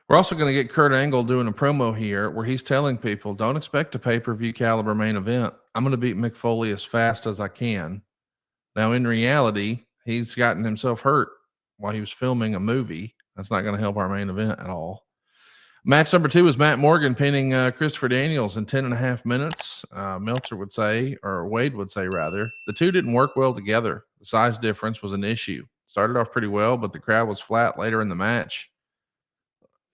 We're also going to get Kurt Angle doing a promo here where he's telling people, don't expect a pay per view caliber main event. I'm going to beat Mick Foley as fast as I can. Now, in reality, he's gotten himself hurt while he was filming a movie. That's not going to help our main event at all. Match number 2 is Matt Morgan pinning Christopher Daniels in 10.5 minutes. Meltzer would say, or Wade would say rather, the two didn't work well together. The size difference was an issue. Started off pretty well, but the crowd was flat later in the match.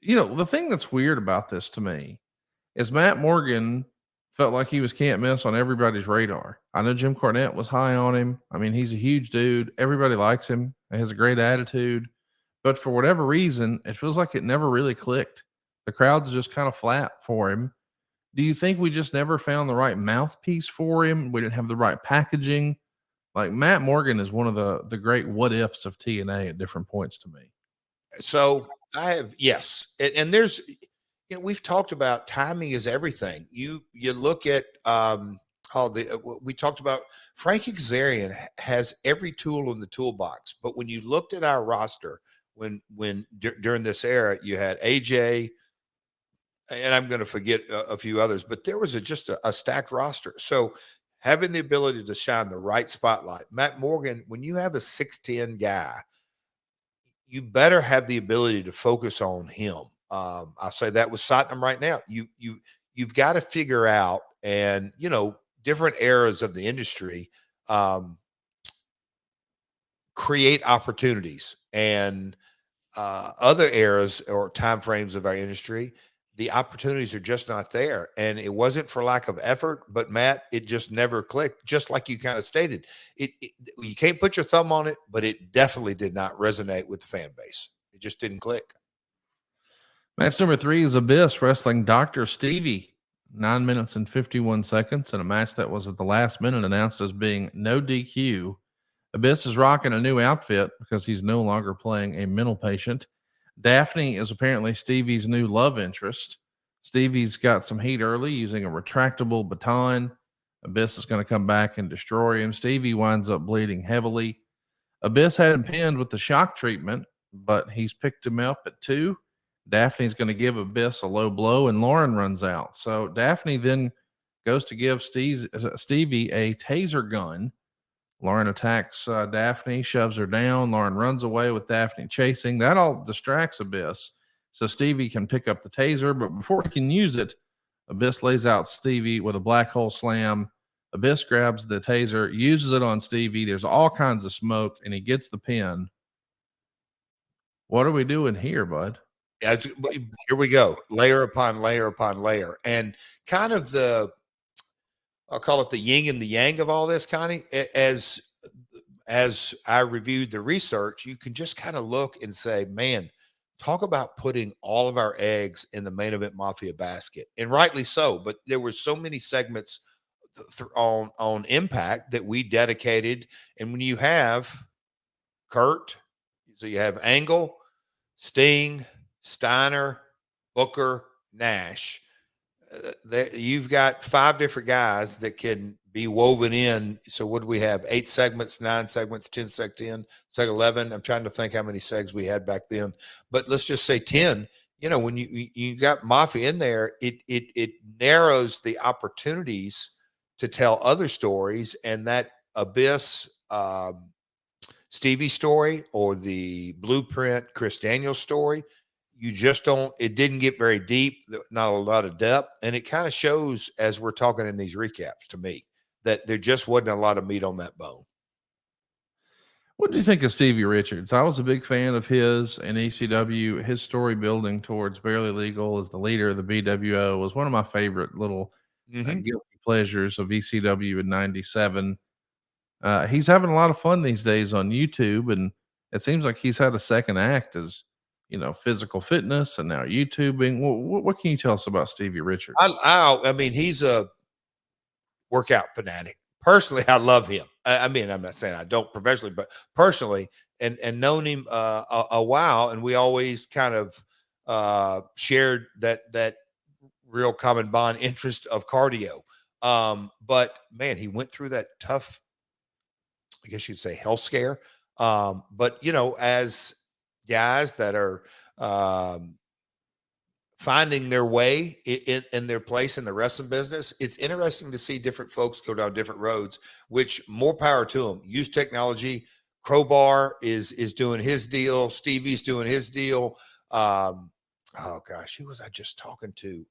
You know, the thing that's weird about this to me is Matt Morgan felt like he was can't miss on everybody's radar. I know Jim Cornette was high on him. I mean, he's a huge dude. Everybody likes him. He has a great attitude. But for whatever reason, it feels like it never really clicked. The crowd's just kind of flat for him. Do you think we just never found the right mouthpiece for him? We didn't have the right packaging. Like Matt Morgan is one of the great what ifs of TNA at different points to me. So I have, yes, and there's, we've talked about timing is everything. You look at all the we talked about. Frankie Kazarian has every tool in the toolbox, but when you looked at our roster, during this era, you had AJ, and I'm going to forget a few others, but there was just a stacked roster. So having the ability to shine the right spotlight, Matt Morgan, when you have a 6'10" guy, you better have the ability to focus on him. I'll say that with Satnam right now. You've got to figure out, and different eras of the industry create opportunities, and other eras or time frames of our industry, the opportunities are just not there. And it wasn't for lack of effort, but Matt, it just never clicked. Just like you kind of stated, you can't put your thumb on it, but it definitely did not resonate with the fan base. It just didn't click. Match number 3 is Abyss wrestling Dr. Stevie. 9 minutes and 51 seconds in a match that was at the last minute announced as being no DQ. Abyss is rocking a new outfit because he's no longer playing a mental patient. Daphne is apparently Stevie's new love interest. Stevie's got some heat early using a retractable baton. Abyss is going to come back and destroy him. Stevie winds up bleeding heavily. Abyss had him pinned with the shock treatment, but he's picked him up at 2. Daphne's going to give Abyss a low blow, and Lauren runs out. So Daphne then goes to give Stevie a taser gun. Lauren attacks Daphne, shoves her down. Lauren runs away with Daphne chasing. That all distracts Abyss. So Stevie can pick up the taser, but before he can use it, Abyss lays out Stevie with a black hole slam. Abyss grabs the taser, uses it on Stevie. There's all kinds of smoke, and he gets the pin. What are we doing here, bud? Here we go. Layer upon layer upon layer. And kind of I'll call it the yin and the yang of all this, Connie. As I reviewed the research, you can just kind of look and say, man, talk about putting all of our eggs in the Main Event Mafia basket, and rightly so. But there were so many segments on Impact that we dedicated, and when you have Kurt, so you have Angle, Sting, Steiner, Booker, Nash. You've got 5 different guys that can be woven in. So what do we have? 8 segments, 9 segments, 10 seg 10, seg 11. I'm trying to think how many segs we had back then, but let's just say 10. When you got Mafia in there, it narrows the opportunities to tell other stories, and that Abyss Stevie story or the Blueprint Chris Daniels story, you just don't, it didn't get very deep, not a lot of depth. And it kind of shows as we're talking in these recaps to me that there just wasn't a lot of meat on that bone. What do you think of Stevie Richards? I was a big fan of his in ECW. His story building towards Barely Legal as the leader of the BWO was one of my favorite little guilty pleasures of ECW in '97. He's having a lot of fun these days on YouTube, and it seems like he's had a second act as physical fitness and now YouTubing. What can you tell us about Stevie Richards? I mean, he's a workout fanatic. Personally, I love him. I mean, I'm not saying I don't professionally, but personally, and known him a while, and we always kind of shared that real common bond interest of cardio. But man, he went through that tough, I guess you'd say, health scare. But as guys that are finding their way in their place in the wrestling business. It's interesting to see different folks go down different roads, which more power to them. Use technology. Crowbar is doing his deal. Stevie's doing his deal. Oh gosh, who was I just talking to?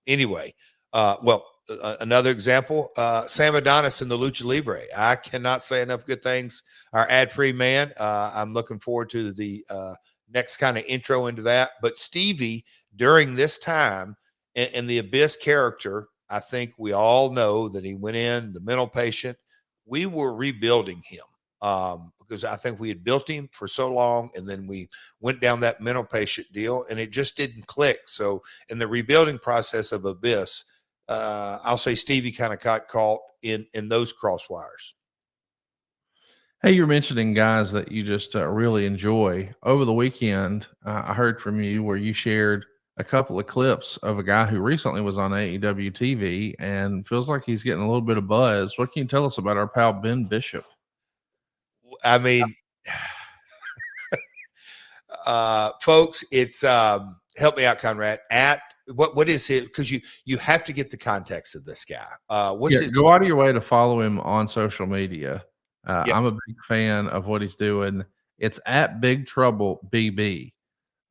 Anyway, another example, Sam Adonis in the Lucha Libre. I cannot say enough good things. Our ad-free man. I'm looking forward to the next kind of intro into that. But Stevie, during this time, and the Abyss character, I think we all know that he went in, the mental patient. We were rebuilding him because I think we had built him for so long, and then we went down that mental patient deal, and it just didn't click. So in the rebuilding process of Abyss, I'll say Stevie kind of got caught in those crosswires. Hey, you're mentioning guys that you just really enjoy. Over the weekend, I heard from you where you shared a couple of clips of a guy who recently was on AEW TV and feels like he's getting a little bit of buzz. What can you tell us about our pal Ben Bishop? I mean, folks, it's help me out, Conrad. At what is it? Because you have to get the context of this guy. Go out of your way to follow him on social media. Yep. I'm a big fan of what he's doing. It's at Big Trouble BB.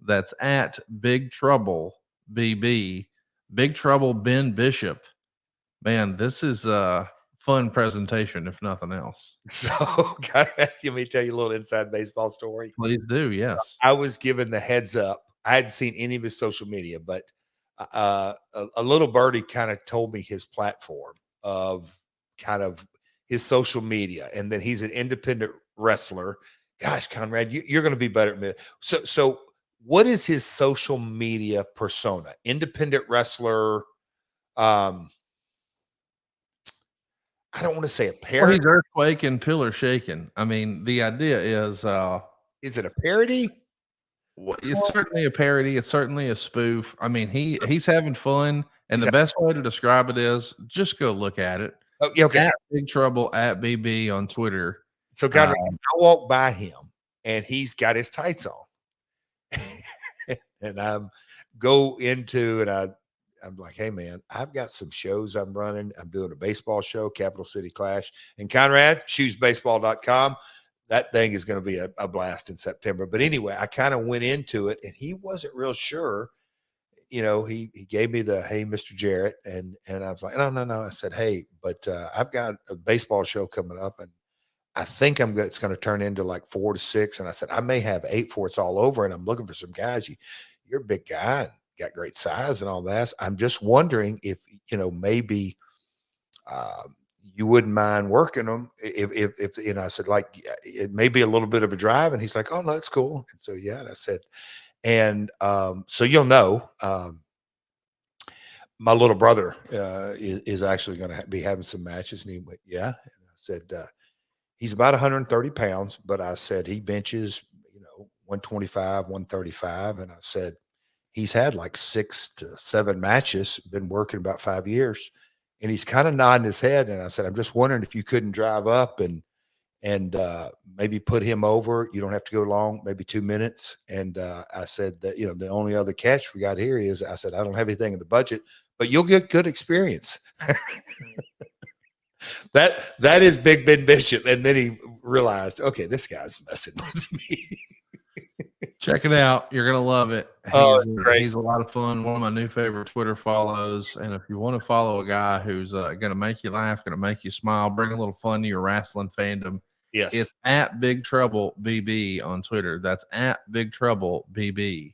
That's at Big Trouble BB. Big Trouble Ben Bishop. Man, this is a fun presentation, if nothing else. So, let me tell you a little inside baseball story. Please do. Yes. I was given the heads up. I hadn't seen any of his social media, but a little birdie kind of told me his platform of kind of his social media, and then he's an independent wrestler. Gosh, Conrad, you're going to be better at me. So what is his social media persona? Independent wrestler. I don't want to say a parody. Well, he's earthquake and pillar shaking. I mean, the idea is it a parody? It's certainly a parody. It's certainly a spoof. I mean, he's having fun, and the best way to describe it is just go look at it. Oh, yeah, okay. At Big Trouble at BB on Twitter. So, God, I walk by him, and he's got his tights on, and I'm like, hey, man, I've got some shows I'm running. I'm doing a baseball show, Capital City Clash, and Conrad, shoesbaseball.com. That thing is going to be a blast in September. But anyway, I kind of went into it, and he wasn't real sure. You know, he gave me the, hey, Mr. Jarrett. And I was like, no. I said, hey, but I've got a baseball show coming up, and I think it's going to turn into like 4 to 6. And I said, I may have 8 before it's all over, and I'm looking for some guys. You're a big guy and got great size and all that. I'm just wondering if, maybe you wouldn't mind working them if I said, like, it may be a little bit of a drive. And he's like, oh, no, that's cool. And so, yeah, and I said, and so you'll know, my little brother is actually going to be having some matches. And he went, yeah. And I said, he's about 130 pounds, but I said he benches, 125, 135. And I said, he's had like 6 to 7 matches, been working about 5 years. And he's kind of nodding his head. And I said, I'm just wondering if you couldn't drive up and maybe put him over. You don't have to go long, maybe 2 minutes. And I said that, the only other catch we got here is, I said, I don't have anything in the budget, but you'll get good experience. That is Big Ben Bishop. And then he realized, okay, this guy's messing with me. Check it out. You're going to love it. He's a lot of fun. One of my new favorite Twitter follows. And if you want to follow a guy who's going to make you laugh, going to make you smile, bring a little fun to your wrestling fandom, yes, it's at Big Trouble BB on Twitter. That's at Big Trouble BB.